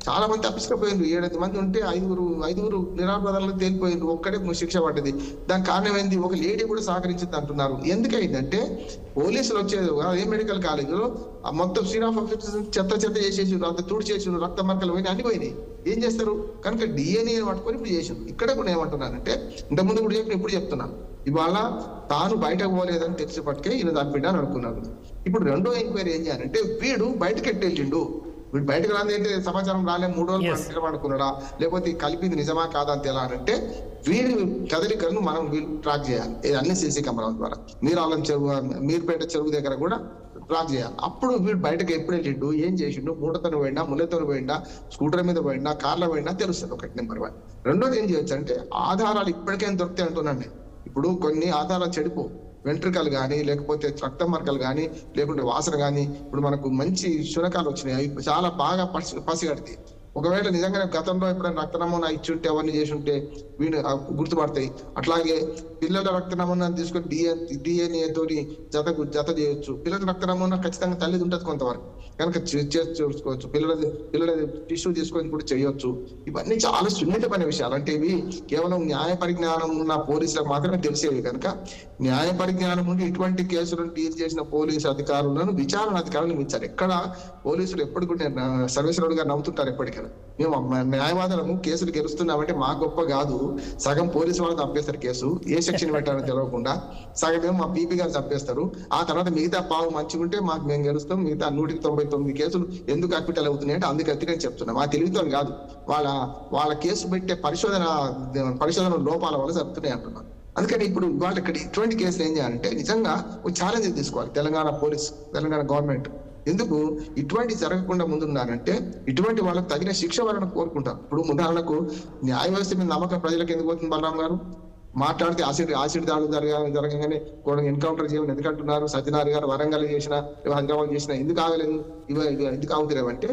చాలా మంది తప్పించుకపోయిండ్రు. 7 మంది ఉంటే 5 నిరాపరాధాలకు తేలిపోయిండ్రు, ఒక్కడే శిక్ష పడ్డది. దానికి కారణం ఏంది, ఒక లేడీ కూడా సహకరించింది అంటున్నారు. ఎందుకైందంటే పోలీసులు వచ్చేది ఏ మెడికల్ కాలేజీలో మొత్తం సీన్ ఆఫ్ ఎఫెక్ట్స్ చెత్త చేసేసి, అంత తుడి చేసి, రక్త మార్కలు పోయినాయి, అన్ని పోయినాయి. ఏం చేస్తారు కనుక DNA పట్టుకొని ఇప్పుడు చేసిండు. ఇక్కడ కూడా ఏమంటున్నానంటే, ఇంతకుముందు కూడా చెప్పిన, ఇప్పుడు చెప్తున్నాను, ఇవాళ తాను బయటకు పోలేదని తెలిసి పట్టుకే ఈయన తప్పిడ్డాని అనుకున్నాను. ఇప్పుడు రెండో ఎంక్వైరీ ఏం చేయాలంటే, వీడు బయటకు ఎట్టెళ్ళిండు, వీడు బయటకు రాందంటే సమాచారం రాలే, 3 రోజులు పడుకున్నాడా, లేకపోతే కలిపింది నిజమా కాదా అని తెలాలంటే వీడి కదలికలను మనం ట్రాక్ చేయాలి. అన్ని సీసీ కెమెరాల ద్వారా. మీరాలం చెరువు, మీర్పేట చెరువు దగ్గర కూడా ట్రాక్ చేయాలి. అప్పుడు వీడు బయటకు ఎప్పుడు వెళ్ళిండు, ఏం చేసిండు, మూటతో పోయిండా, ముళ్ళతో పోయిండా, స్కూటర్ మీద పోయిండా, కార్లో పోయిండా తెలుస్తుంది. ఒకటి నెంబర్ 1. రెండోది ఏం చేయొచ్చు అంటే, ఆధారాలు ఇప్పటికేం దొరుకుతాయి అంటున్నాను నేను. ఇప్పుడు కొన్ని ఆధారాలు చెడిపో, వెంట్రుకలు కానీ, లేకపోతే రక్త మార్కలు కానీ, లేకుంటే వాసన కానీ. ఇప్పుడు మనకు మంచి శునకాలు వచ్చినాయి, అవి చాలా బాగా పసిగడతాయి. ఒకవేళ నిజంగానే గతంలో ఎప్పుడైనా రక్త నమూనా ఇచ్చి ఉంటే, అవన్నీ చేసి ఉంటే వీడు గుర్తుపడతాయి. అట్లాగే పిల్లల రక్త నమూనా తీసుకొని DNA తోని జత చేయొచ్చు. పిల్లల రక్త నమూనా ఖచ్చితంగా తల్లిది ఉంటుంది కొంతవరకు, కనుక చూసుకోవచ్చు. పిల్లల టిష్యూ తీసుకొని కూడా చేయొచ్చు. ఇవన్నీ చాలా సున్నితమైన విషయాలు. అంటే ఇవి కేవలం న్యాయ పరిజ్ఞానం ఉన్న పోలీసులకు మాత్రమే తెలిసేవి. కనుక న్యాయ పరిజ్ఞానం ఉండి ఇటువంటి కేసులను డీల్ చేసిన పోలీసు అధికారులను విచారణ అధికారులను ఇచ్చారు. ఎక్కడ పోలీసులు ఎప్పుడు కూడా సర్వేశ్వరుడు గారు నవ్వుతుంటారు ఎప్పటికైనా, మేము న్యాయవాదులము కేసులు గెలుస్తున్నామంటే మా గొప్ప కాదు, సగం పోలీసు వాళ్ళు చంపేస్తారు కేసు, ఏ సెక్షన్ పెట్టారో తెలియకుండా. సగం మా పీపీ గారు చంపేస్తారు. ఆ తర్వాత మిగతా పావు మంచిగుంటే మాకు మేము గెలుస్తాం, మిగతా 199 కేసులు ఎందుకు అక్విటల్ అవుతున్నాయి అంటే అందుకు అతిగా చెప్తున్నాం. ఆ తెలివితో కాదు, వాళ్ళ కేసు పెట్టే పరిశోధన లోపాల వల్ల జరుగుతున్నాయి అంటున్నాను. అందుకని ఇప్పుడు ఇవాళ ఇక్కడ ఇటువంటి కేసులు ఏం చేయాలంటే, నిజంగా ఒక ఛాలెంజ్ తీసుకోవాలి తెలంగాణ పోలీస్, తెలంగాణ గవర్నమెంట్. ఎందుకు ఇటువంటి జరగకుండా ముందున్నారంటే ఇటువంటి వాళ్ళకి తగిన శిక్ష వాళ్ళని కోరుకుంటారు. ఇప్పుడు ఉదాహరణకు న్యాయ వ్యవస్థ మీద నమ్మకం ప్రజలకు ఎందుకు పోతుంది బలరాం గారు? మాట్లాడితే ఆసిడ్ దాడులు జరగగానే ఎన్కౌంటర్ చేయమని ఎందుకంటున్నారు? సత్యనారాయణ గారు వరంగల్ చేసిన, హైదరాబాద్ చేసిన ఎందుకు ఆగలేదు? ఎందుకు ఆగుతలేవు అంటే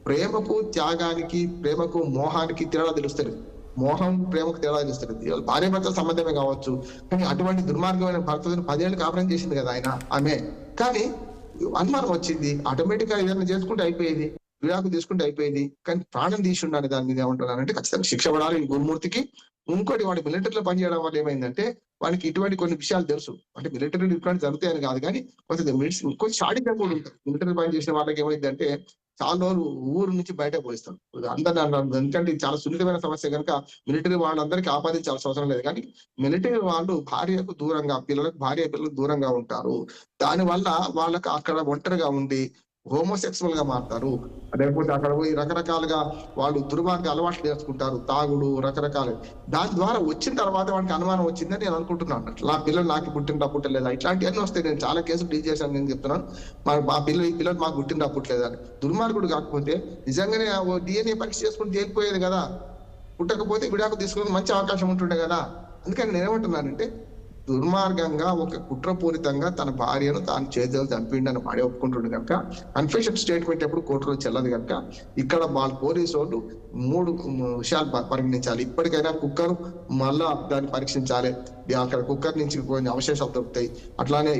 ప్రేమకు త్యాగానికి, ప్రేమకు మోహానికి తేడా తెలుస్తుంది. మోహం ప్రేమకు తేడా తెలుస్తుంది. భార్య భర్తల సంబంధమే కావచ్చు, కానీ అటువంటి దుర్మార్గమైన భర్తను 10 ఏళ్ళు కాపురం చేసింది కదా ఆమె. కానీ అనుమానం వచ్చింది, ఆటోమేటిక్ గా ఏదైనా చేసుకుంటే అయిపోయేది, విడాకు తీసుకుంటే అయిపోయేది. కానీ ప్రాణం తీసి ఉండాలి. దాని మీద ఏమంటున్నానంటే ఖచ్చితంగా శిక్ష పడాలి ఈ గురుమూర్తికి. ఇంకోటి, వాడి మిలిటరీలో పనిచేయడం వల్ల ఏమైందంటే వానికి ఇటువంటి కొన్ని విషయాలు తెలుసు. అంటే మిలిటరీలో ఇటువంటి జరుగుతాయని కాదు, కానీ కొంచెం షాడిగా కూడా ఉంటుంది. మిలిటరీ పని చేసిన వాళ్ళకి ఏమైందంటే చాలా రోజులు ఊరు నుంచి బయట పోయిస్తాం అందరిని అన్నారు. ఎందుకంటే ఇది చాలా సున్నితమైన సమస్య కనుక మిలిటరీ వాళ్ళందరికీ ఆపాదించాల్సిన అవసరం లేదు. కానీ మిలిటరీ వాళ్ళు భార్యకు దూరంగా, పిల్లలకు దూరంగా ఉంటారు. దానివల్ల వాళ్ళకు అక్కడ ఒంటరిగా ఉండి హోమోసెక్సువల్ గా మారుతారు. లేకపోతే అక్కడ పోయి రకరకాలుగా వాళ్ళు దుర్మార్గ అలవాట్లు నేర్చుకుంటారు, తాగుడు, రకరకాలు. దాని ద్వారా వచ్చిన తర్వాత వాడికి అనుమానం వచ్చిందని నేను అనుకుంటున్నాను. నా పిల్లలు నాకు పుట్టలేదా, ఇట్లాంటివన్నీ వస్తాయి. నేను చాలా కేసులు డీల్ చేశాను. నేను చెప్తున్నాను, ఈ పిల్లలు మాకు పుట్టలేదా అని. దుర్మార్గుడు కాకపోతే నిజంగానే DNA పరీక్ష చేసుకుని తేలిపోయేది కదా. పుట్టకపోతే విడాకు తీసుకుని మంచి అవకాశం ఉంటుండే కదా. అందుకని నేనేమంటున్నానంటే దుర్మార్గంగా, ఒక కుట్రపూరితంగా తన భార్యను తాను చేతులు చంపిండని వాడే ఒప్పుకుంటుండే కనుక కన్ఫెషన్ స్టేట్మెంట్ ఎప్పుడు కోర్టులో చెల్లదు కనుక ఇక్కడ వాళ్ళ పోలీసు వాళ్ళు 3 విషయాలు పరిగణించాలి. ఇప్పటికైనా కుక్కర్ మళ్ళా దాన్ని పరీక్షించాలి. అక్కడ కుక్కర్ నుంచి కొన్ని అవశేషాలు దొరుకుతాయి. అట్లానే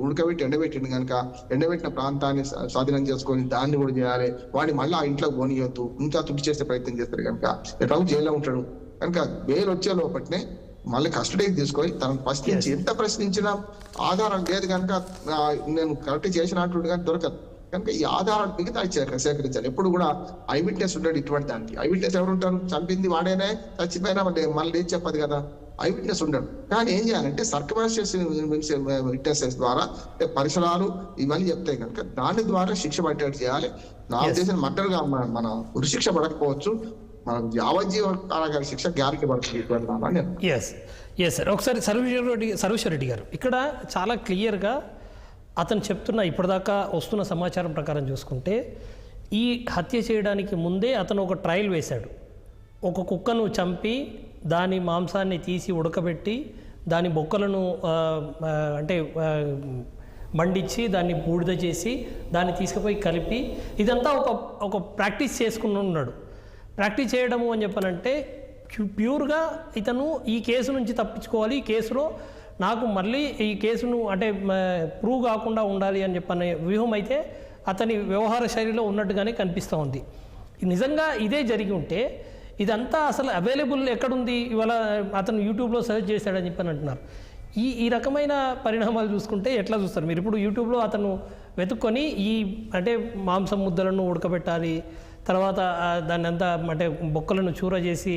ఉడకబెట్టి ఎండబెట్టిండు కనుక ఎండబెట్టిన ప్రాంతాన్ని స్వాధీనం చేసుకొని దాన్ని కూడా చేయాలి. వాడిని మళ్ళీ ఆ ఇంట్లో పోనీయొద్దు, ఇంకా తుడి చేసే ప్రయత్నం చేస్తారు కనుక ఎట్లా జైల్లో ఉంటాడు కనుక బెయిల్ వచ్చే లోపట్నే మళ్ళీ కస్టడీకి తీసుకొని తనను ప్రశ్నించి, ఎంత ప్రశ్నించినా ఆధారం లేదు కనుక నేను కరెక్ట్ చేసినట్టు కానీ దొరకదు కనుక ఈ ఆధారాలు మిగతా సేకరించాలి. ఎప్పుడు కూడా ఐ విట్నెస్ ఉంటాడు. ఇటువంటి దానికి ఐ విట్నెస్ ఎవరు ఉంటారు? చంపింది వాడేనే, చచ్చిపోయినా మళ్ళీ ఏం చెప్పదు కదా, ఐ విట్నెస్ ఉండడు. కానీ ఏం చేయాలంటే సర్కమ్స్టాన్షియల్ విట్నెసెస్ ద్వారా పరిసరాలు ఇవన్నీ చెప్తాయి కనుక దాని ద్వారా శిక్ష పట్టేట్టు చేయాలి. నా ఉద్దేశం మట్టలుగా మన ఉరిశిక్ష పడకపోవచ్చు, మనకు యావజ్జీవ కారాగార శిక్ష గ్యారెంటీ పడుతుంది. Yes sir. ఒకసారి సర్వేశ్వర రెడ్డి గారు, ఇక్కడ చాలా క్లియర్గా అతను చెప్తున్న ఇప్పటిదాకా వస్తున్న సమాచారం ప్రకారం చూసుకుంటే ఈ హత్య చేయడానికి ముందే అతను ఒక ట్రయల్ వేశాడు. ఒక కుక్కను చంపి దాని మాంసాన్ని తీసి ఉడకబెట్టి దాని బొక్కలను అంటే మండించి దాన్ని బూడిద చేసి దాన్ని తీసుకుపోయి కలిపి ఇదంతా ఒక ప్రాక్టీస్ చేసుకుని ఉన్నాడు. ప్రాక్టీస్ చేయడము అని చెప్పనంటే ప్యూర్గా ఇతను ఈ కేసు నుంచి తప్పించుకోవాలి, ఈ కేసులో నాకు మళ్ళీ ఈ కేసును అంటే ప్రూవ్ కాకుండా ఉండాలి అని చెప్పనే వ్యూహం అయితే అతని వ్యవహార శైలిలో ఉన్నట్టుగానే కనిపిస్తూ ఉంది. నిజంగా ఇదే జరిగి ఉంటే ఇదంతా అసలు అవైలబుల్ ఎక్కడుంది? ఇవాళ అతను యూట్యూబ్లో సెర్చ్ చేశాడని చెప్పని అంటున్నారు. ఈ రకమైన పరిణామాలు చూసుకుంటే ఎట్లా చూస్తారు మీరు? ఇప్పుడు యూట్యూబ్లో అతను వెతుక్కొని అంటే మాంసం ముద్దలను ఉడకబెట్టాలి, తర్వాత దాన్ని అంతా అంటే బొక్కలను చూర చేసి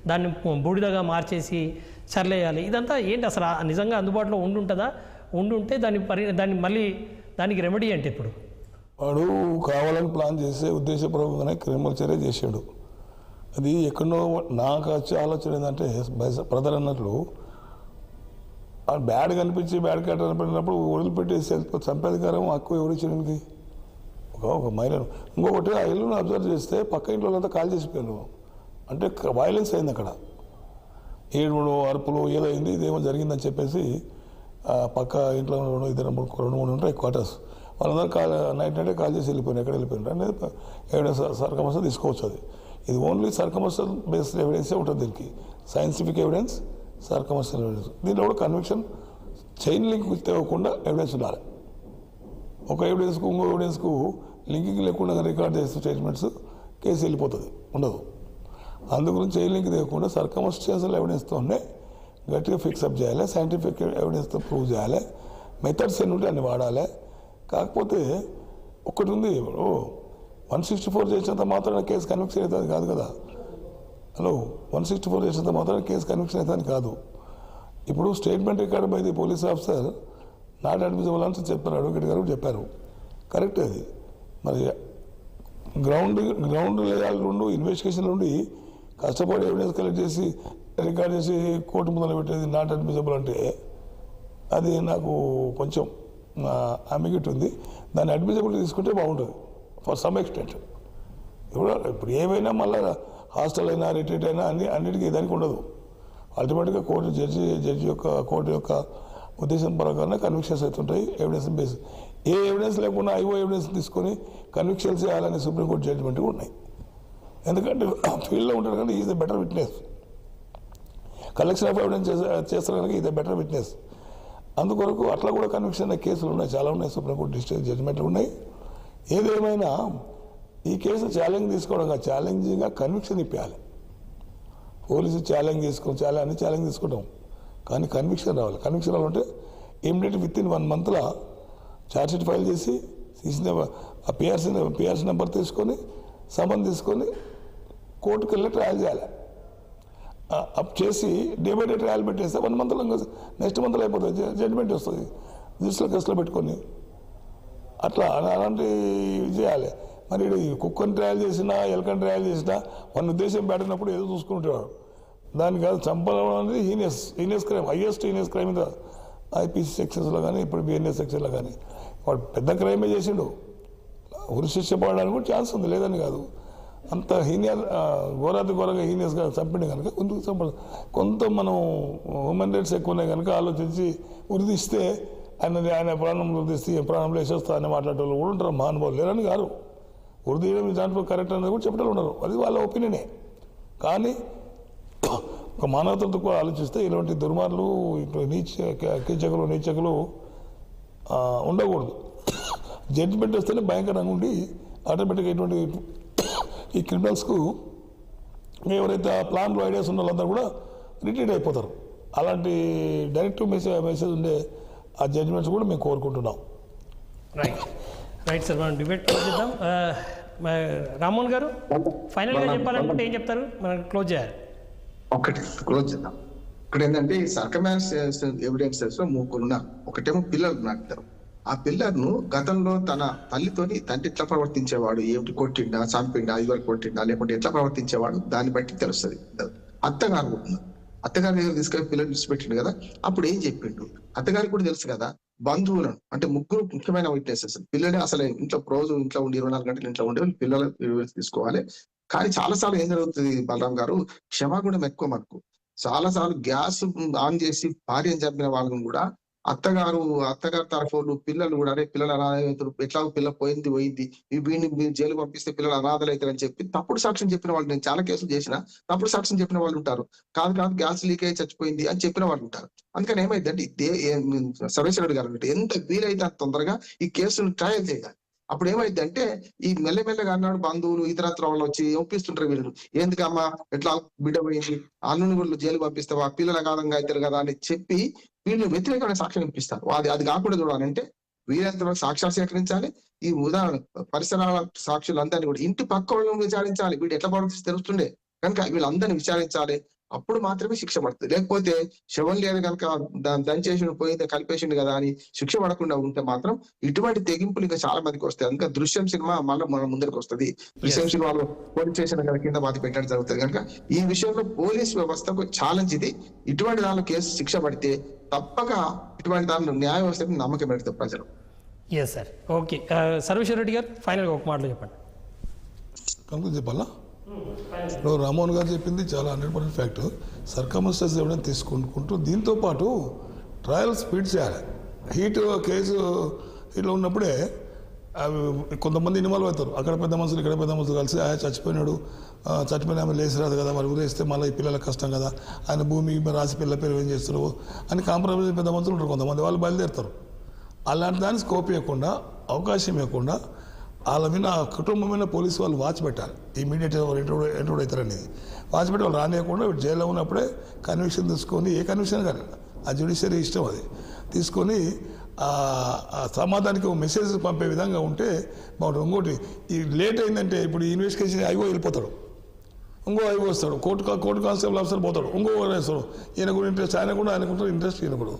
దాన్ని బూడిదగా మార్చేసి చర్లేయాలి, ఇదంతా ఏంటి అసలు? నిజంగా అందుబాటులో ఉండుంటుందా? ఉండుంటే దాన్ని మళ్ళీ దానికి రెమెడీ అంటే ఇప్పుడు వాడు కావాలని ప్లాన్ చేసే ఉద్దేశపూర్వకంగానే క్రిమినల్ చర్య చేశాడు. అది ఎక్కడో నాకు వచ్చే ఆలోచన ఏంటంటే బ్రదర్ అన్నట్లు బ్యాడ్ కనిపించి బ్యాడ్ క్యారెక్టర్ కనిపించినప్పుడు వదిలిపెట్టేసి చంపేధికారం హక్కు ఎవరు ఇచ్చడానికి? ఒక మహిళను. ఇంకొకటి ఆ ఇల్లును అబ్జర్వ్ చేస్తే పక్క ఇంట్లో వాళ్ళంతా కాల్ చేసిపోయారు. అంటే వైలెన్స్ అయింది అక్కడ, ఏడుగుడు అరుపులు ఏదో అయింది, ఇదేమో జరిగిందని చెప్పేసి పక్క ఇంట్లో 2-3 ఉంటాయి క్వార్టర్స్, వాళ్ళందరూ నైట్ కాల్ చేసి వెళ్ళిపోయినారు. ఎక్కడ వెళ్ళిపోయినారు అనేది ఎవిడెన్స్ సర్కమస్టెన్షియల్ తీసుకోవచ్చు. అది ఇది ఓన్లీ సర్కమస్టెన్షియల్ బేస్డ్ ఎవిడెన్సే ఉంటుంది దీనికి, సైంటిఫిక్ ఎవిడెన్స్, సర్కమస్టెన్షియల్ ఎవిడెన్స్. దీంట్లో కూడా కన్విక్షన్ చైన్ లింక్ తెవ్వకుండా ఎవిడెన్స్ ఉండాలి. ఒక ఎవిడెన్స్కు ఇంకో ఎవిడెన్స్కు లింకింగ్ లేకుండా రికార్డ్ చేసే స్టేట్మెంట్స్ కేసు వెళ్ళిపోతుంది, ఉండదు. అందుగురించి చైన్ లింక్ తెవ్వకుండా సర్కమస్టెన్షియల్ ఎవిడెన్స్తోనే గట్టిగా ఫిక్సప్ చేయాలి, సైంటిఫిక్ ఎవిడెన్స్తో ప్రూవ్ చేయాలి, మెథడ్స్ ఎన్ని ఉంటే అన్ని వాడాలి. కాకపోతే ఒకటి ఉంది, 164 చేసినంత మాత్రాన కేసు కన్విక్షన్ అవుతుంది కాదు కదా. 164 చేసినంత మాత్రాన కేసు కన్విక్షన్ అవుతుంది కాదు. ఇప్పుడు statement record by the police officer not admissible అని చెప్తారు, అడ్వకేట్ గారు చెప్పారు, కరెక్ట్. అది మరి గ్రౌండ్ లెవెల్ నుండి ఇన్వెస్టిగేషన్ నుండి కష్టపడి ఎవిడెన్స్ కలెక్ట్ చేసి రికార్డ్ చేసి కోర్టు ముందర పెట్టేది నాట్ అడ్మిసిబుల్ అంటే అది నాకు కొంచెం అంబిగ్యూటీ ఉంది. దాన్ని అడ్మిసిబిలిటీ తీసుకుంటే బాగుంటుంది ఫర్ సమ్ ఎక్స్టెంట్. ఇప్పుడు ఏమైనా మళ్ళీ హాస్టల్ అయినా రిట్రీట్ అయినా అన్నిటికీ దానికి ఉండదు. అల్టిమేట్గా జడ్జి యొక్క కోర్టు యొక్క ఉద్దేశం ప్రకారం కన్విక్షన్స్ అవుతుంటాయి ఎవిడెన్స్ బేస్. ఏ ఎవిడెన్స్ లేకుండా ఐఓ ఎవిడెన్స్ తీసుకొని కన్విక్షన్స్ చేయాలనే సుప్రీంకోర్టు జడ్జిమెంట్ కూడా ఉన్నాయి. ఎందుకంటే ఫీల్డ్లో ఉంటారు కానీ is the better witness. Collection of evidence చేస్తారు కనుక ఈజ్ ద బెటర్ విట్నెస్. అందుకొరకు అట్లా కూడా కన్విక్షన్ కేసులు ఉన్నాయి, చాలా ఉన్నాయి. సుప్రీంకోర్టు డిస్ట్రిక్ట్ జడ్జిమెంట్లు ఉన్నాయి. ఏదేమైనా ఈ కేసు ఛాలెంజ్ తీసుకోవడం కాదు, ఛాలెంజింగ్గా కన్విక్షన్ ఇప్పించాలి. పోలీసు ఛాలెంజ్ ఛాలెంజ్ తీసుకుంటాం కానీ కన్విక్షన్ రావాలి. కన్విక్షన్ రావాలంటే ఇమ్మీడియట్ విత్ ఇన్ 1 monthలో ఛార్జ్షీట్ ఫైల్ చేసి ఆ పిఆర్సీ నెంబర్ తీసుకొని సమన్ తీసుకొని కోర్టుకు వెళ్ళి ట్రయల్ చేయాలి. అప్ చేసి డే బై డే ట్రయల్ పెట్టేస్తే 1 monthలో నెక్స్ట్ మంత్లో అయిపోతుంది, జడ్జిమెంట్ వస్తుంది. రిజిస్టర్ కేసులో పెట్టుకొని అట్లా అలాంటివి చేయాలి. మరి కుక్కని ట్రయల్ చేసినా ఎలకని ట్రయల్ చేసినా మన ఉద్దేశం పెట్టినప్పుడు ఏదో చూసుకుంటాడు. దాని కాదు చంపడం అనేది heinous crime, highest heinous crime మీద ఐపీసీ సెక్షన్స్లో కానీ ఇప్పుడు బిఎన్ఎస్ సెక్షన్లో కానీ వాడు పెద్ద క్రైమే చేసిండు. ఉరి శిక్ష పడడానికి కూడా ఛాన్స్ ఉంది, లేదని కాదు. అంత ఘోరంగా హీనియస్గా చంపిండు కనుక కొంత మనం హ్యూమన్ రైట్స్ ఎక్కువ ఉన్నాయి కనుక ఆలోచించి ఉరిదిస్తే ఆయన ప్రాణం ఉరిదిస్తే ప్రాణంలో వేసేస్తా అని మాట్లాడే వాళ్ళు కూడా ఉంటారు. మహానుభావులు లేరని కాదు, ఉరిదీయడం దాంట్లో కరెక్ట్ అనేది కూడా చెప్పడం ఉన్నారు, అది వాళ్ళ ఒపీనియనే. కానీ ఒక మానవతతో కూడా ఆలోచిస్తే ఇలాంటి దుర్మార్లు ఇటు నీచకులు ఉండకూడదు. జడ్జిమెంట్ వస్తేనే భయంకరంగా ఉండి ఆటోమేటిక్గా ఇటువంటి ఈ క్రిమినల్స్కు ఎవరైతే ఆ ప్లాన్లు ఐడియాస్ ఉన్న వాళ్ళందరూ కూడా రిట్రీట్ అయిపోతారు. అలాంటి డైరెక్ట్ మెసేజ్ ఉండే ఆ జడ్జిమెంట్స్ కూడా మేము కోరుకుంటున్నాం. రైట్ సార్, మనం డిబేట్ క్లోజ్ చేద్దాం. రామ్మోహన్ గారు ఫైనల్గా చెప్పాలనుకుంటే ఏం చెప్తారు? మనం క్లోజ్ చేయాలి. ఒకటి క్లోజ్ చేద్దాం. ఇక్కడ ఏంటంటే ఈ సర్కమ్స్టాన్సెస్ ఎవిడెన్సెస్ లో 3 ఉన్నారు. ఒకటేమో పిల్లలు నాకు ఆ పిల్లర్ను గతంలో తన తల్లితోని తండ్రి ఎట్లా ప్రవర్తించేవాడు, ఏమిటి కొట్టిండా, చంపిండా, ఇవరకు కొట్టిండా, లేకుంటే ఎట్లా ప్రవర్తించేవాడు దాన్ని బట్టి తెలుస్తుంది. అత్తగారు దగ్గర తీసుకెళ్ళి పిల్లలు విడిచిపెట్టిండు కదా, అప్పుడు ఏం చెప్పిండు అత్తగారికి కూడా తెలుసు కదా. బంధువులను అంటే 3 ముఖ్యమైన విట్నెసెస్, పిల్లలే అసలు రోజు ఇంట్లో ఉండి 24 గంటలు ఇంట్లో ఉండే పిల్లలు తీసుకోవాలి. కానీ చాలాసార్లు ఏం జరుగుతుంది బలరాం గారు, క్షమాగుణం ఎక్కువ మనకు. చాలాసార్లు గ్యాస్ ఆన్ చేసి భార్యను చంపిన వాళ్ళని కూడా అత్తగారు తరఫు పిల్లలు కూడా అరే పిల్లలు అనాథలు, ఎట్లా పిల్ల పోయింది వీడిని జైలు పంపిస్తే పిల్లలు అనాథలు అవుతారని చెప్పి తప్పుడు సాక్ష్యం చెప్పిన వాళ్ళు, నేను చాలా కేసులు చేసిన తప్పుడు సాక్ష్యం చెప్పిన వాళ్ళు ఉంటారు. కాదు గ్యాస్ లీక్ అయ్యి చచ్చిపోయింది అని చెప్పిన వాళ్ళు ఉంటారు. అందుకని ఏమైందంటే సర్వేశ్వరుడు గారు అంటే ఎంత వీలైతే అంత తొందరగా ఈ కేసును ట్రయల్ చేయాలి. అప్పుడు ఏమైందంటే ఈ మెల్లమెల్లగా అన్నాడు బంధువులు ఇతరత్ర వాళ్ళు వచ్చి ఒప్పిస్తుంటారు వీళ్ళు, ఎందుకమ్మా ఎట్లా బిడ్డ పోయింది, అల్లుని కూడా జైలు పంపిస్తావా, పిల్లల కాలంగా అవుతారు కదా అని చెప్పి వీళ్ళు వ్యతిరేకమైన సాక్ష్యం ఇప్పిస్తారు. అది కాకుండా చూడాలంటే వీరంతా సాక్ష్యాలు సేకరించాలి. ఈ ఉదాహరణ పరిసరాల సాక్షులందరినీ కూడా ఇంటి పక్క వాళ్ళని విచారించాలి. వీడు ఎట్లా ప్రవర్తిస్తే తెలుస్తుండే కనుక వీళ్ళందరినీ విచారించాలి. అప్పుడు మాత్రమే శిక్ష పడుతుంది. లేకపోతే శవం లేదు కనుక దంచేసి పోయింది కలిపేసిండు కదా అని శిక్ష పడకుండా ఉంటే మాత్రం ఇటువంటి తెగింపులు ఇంకా చాలా మందికి వస్తాయి. అందుకే దృశ్యం సినిమా మళ్ళీ మన ముందరికి వస్తుంది. దృశ్యం సినిమాలో పోలీస్ స్టేషన్ కింద బాధ పెట్టడం జరుగుతుంది. కనుక ఈ విషయంలో పోలీస్ వ్యవస్థకు ఛాలెంజ్ ఇది. ఇటువంటి దానిలో కేసు శిక్ష పడితే తప్పక ఇటువంటి దానిలో న్యాయ వ్యవస్థకు నమ్మకం పెడతారు ప్రజలు. Yes sir, okay. Sarveshwar Reddy గారు ఫైనల్గా ఒక మాటలో చెప్పండి. కంక్లూడ్ చెప్పాలా? ఇప్పుడు రామ్మోహన్ గారు చెప్పింది చాలా 100% ఫ్యాక్ట్. సర్కమ్స్టాన్సెస్ ఎవిడెన్స్ తీసుకుంటూ దీంతోపాటు ట్రయల్ స్పీడ్ చేయాలి. కేసు హీట్లో ఉన్నప్పుడే కొంతమంది ఇన్వాల్వ్ అవుతారు. అక్కడ పెద్ద మనుషులు ఇక్కడ పెద్ద మనుషులు కలిసి చచ్చిపోయిన ఆమె లేచి రాదు కదా, మరి ఊరేస్తే మళ్ళీ ఈ పిల్లలకు కష్టం కదా, ఆయన భూమి రాసి పిల్ల పేరు ఏం చేస్తారు అని కాంప్రమైజ్ పెద్ద మనుషులు ఉంటారు. కొంతమంది వాళ్ళు బయలుదేరుతారు. అలాంటి దాన్ని స్కోప్ ఇవ్వకుండా, అవకాశం ఇవ్వకుండా వాళ్ళ మీద కుటుంబం మీద పోలీసు వాళ్ళు వాచ్ పెట్టాలి. ఇమీడియట్ ఎంటర్ అవుతారనేది వాచ్ పెట్టి వాళ్ళు రానియకుండా జైల్లో ఉన్నప్పుడే కన్విక్షన్ తీసుకొని, ఏ కన్విక్షన్ కానీ ఆ జ్యుడిషియరీ ఇష్టం అది తీసుకొని సమాధానికి ఒక మెసేజ్ పంపే విధంగా ఉంటే బాగుంటుంది. ఇంకోటి ఈ లేట్ అయిందంటే ఇప్పుడు ఈ ఇన్వెస్టిగేషన్ ఐఓ వెళ్ళిపోతాడు, ఇంకో ఐఓ వస్తాడు, కోర్టు కానిస్టేబుల్ ఆఫీసర్ పోతాడు, ఇంకో వేస్తాడు. ఈయన కూడా ఇంట్రెస్ట్, ఆయనకుంటారు ఇంట్రెస్ట్, ఈయన కూడా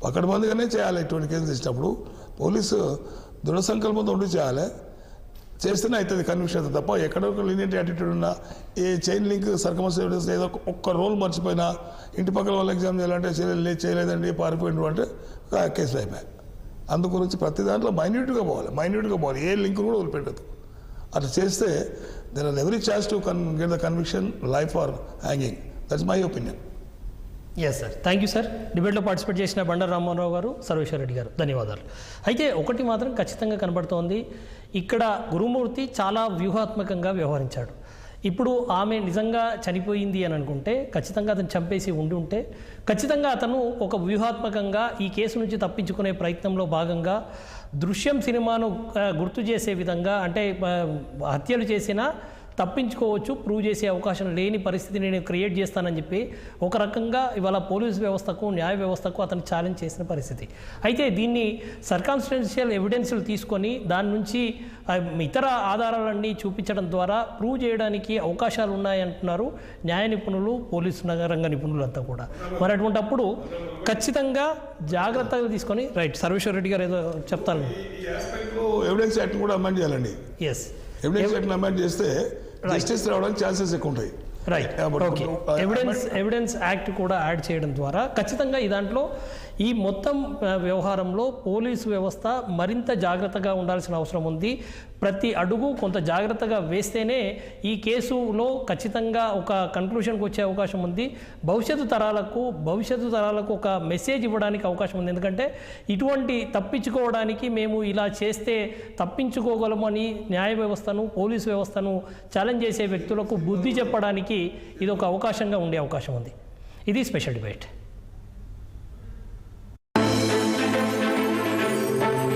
పకడ్బందీగానే చేయాలి. ఇటువంటి కేసులు ఇచ్చినప్పుడు పోలీసు దృఢ సంకల్పంతో ఉండి చేయాలి. చేస్తేనే అవుతుంది కన్విక్షన్ అవుతుంది తప్ప ఎక్కడో ఒక లీనియంట్ యాటిట్యూడ్ ఉన్నా, ఏ చైన్ లింక్ సర్కమ్స్టాన్సెస్ ఏదో ఒక్క రోల్ మర్చిపోయినా, ఇంటి పక్కన వాళ్ళు ఎగ్జామ్ చేయాలంటే చేయలేదండి పారిపోయిండు అంటే కేసులు అయిపోయాయి. అందు గురించి ప్రతి దాంట్లో మైన్యూట్గా పోవాలి ఏ లింక్ కూడా వదిలిపెట్టదు. అట్లా చేస్తే there are every chance to get the conviction life or hanging. That's my opinion. Yes sir, thank you sir. డిబేట్లో పార్టిసిపేట్ చేసిన బండారు రామారావు గారు, సర్వేశ్వర రెడ్డి గారు, ధన్యవాదాలు. అయితే ఒకటి మాత్రం ఖచ్చితంగా కనబడుతోంది, ఇక్కడ గురుమూర్తి చాలా వ్యూహాత్మకంగా వ్యవహరించాడు. ఇప్పుడు ఆమె నిజంగా చనిపోయింది అని అనుకుంటే, ఖచ్చితంగా అతను చంపేసి ఉంటే ఖచ్చితంగా అతను ఒక వ్యూహాత్మకంగా ఈ కేసు నుంచి తప్పించుకునే ప్రయత్నంలో భాగంగా దృశ్యం సినిమాను గుర్తు చేసే విధంగా, అంటే హత్యలు చేసినా తప్పించుకోవచ్చు, ప్రూవ్ చేసే అవకాశం లేని పరిస్థితి నేను క్రియేట్ చేస్తానని చెప్పి ఒక రకంగా ఇవాళ పోలీస్ వ్యవస్థకు, న్యాయ వ్యవస్థకు అతను ఛాలెంజ్ చేసిన పరిస్థితి. అయితే దీన్ని సర్కమ్స్టెన్షియల్ ఎవిడెన్స్లు తీసుకొని దాని నుంచి ఇతర ఆధారాలన్నీ చూపించడం ద్వారా ప్రూవ్ చేయడానికి అవకాశాలు ఉన్నాయంటున్నారు న్యాయ నిపుణులు, పోలీసు రంగ నిపుణులంతా కూడా. మరి అటువంటిప్పుడు ఖచ్చితంగా జాగ్రత్తగా తీసుకొని సర్వేశ్వర రెడ్డి గారు ఏదో చెప్తాను. ఎవిడెన్స్ యాక్ట్ కూడా అమెండ్ చేయాలండి. ఎస్, ఎవిడెన్స్ యాక్ట్ అమెండ్ చేస్తే జస్టిస్ రావడానికి ఛాన్సెస్ ఎక్కువ ఉంటాయి. Right, okay. ఎవిడెన్స్ యాక్ట్ కూడా యాడ్ చేయడం ద్వారా ఖచ్చితంగా ఈ దాంట్లో ఈ మొత్తం వ్యవహారంలో పోలీసు వ్యవస్థ మరింత జాగ్రత్తగా ఉండాల్సిన అవసరం ఉంది. ప్రతి అడుగు కొంత జాగ్రత్తగా వేస్తేనే ఈ కేసులో ఖచ్చితంగా ఒక కన్క్లూషన్కి వచ్చే అవకాశం ఉంది. భవిష్యత్తు తరాలకు ఒక మెసేజ్ ఇవ్వడానికి అవకాశం ఉంది. ఎందుకంటే ఇటువంటి తప్పించుకోవడానికి మేము ఇలా చేస్తే తప్పించుకోగలమని న్యాయ వ్యవస్థను, పోలీసు వ్యవస్థను ఛాలెంజ్ చేసే వ్యక్తులకు బుద్ధి చెప్పడానికి ఇది ఒక అవకాశంగా ఉండే అవకాశం ఉంది. ఇది స్పెషల్ డిబేట్.